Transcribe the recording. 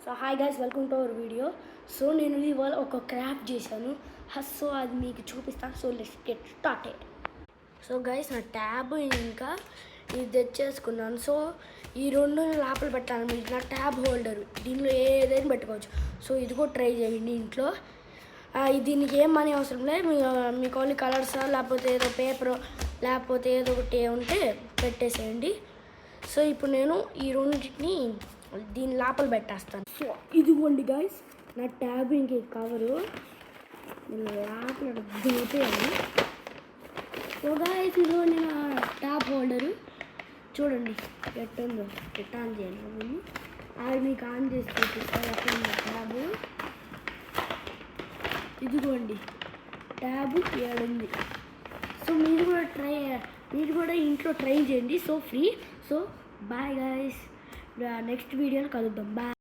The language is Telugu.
So hi guys, welcome to our video. So నేను ఇవాళ ఒక క్రాఫ్ట్ చేశాను. సో అది మీకు చూపిస్తాను. So let's get started. So guys, నా ట్యాబ్ ఇంకా ఇది తెచ్చేసుకున్నాను. సో ఈ రెండు లోపల పెట్టాను. మీకు నా ట్యాబ్ హోల్డర్, దీనిలో ఏదైనా పెట్టుకోవచ్చు. సో ఇది కూడా ట్రై చేయండి ఇంట్లో. దీనికి ఏం మనీ అవసరం లేదు. మీకు ఓన్లీ కలర్సా లేకపోతే ఏదో పేపర్ లేకపోతే ఏదో ఒకటి ఉంటే పెట్టేసేయండి. సో ఇప్పుడు నేను ఈ రెండింటిని దీని లోపల పెట్టేస్తాను. సో ఇదిగోండి గైస్, నా ట్యాబ్ ఇంక కవరు నేను లోపల దిగుతాను. సో గైస్, ఇదిగోండి నా ట్యాబ్ హోల్డరు. చూడండి ఎట్టుందో, ఎట్ ఆన్ చేయండి. అది మీకు ఆన్ చేసి చూపిస్తాను. ఎట్టుందో ట్యాబ్. ఇదిగోండి ట్యాబ్ ఏడుంది. సో మీరు కూడా ఇంట్లో ట్రై చేయండి. So free. So bye guys, next వీడియోలో కలుద్దాం. బాయ్.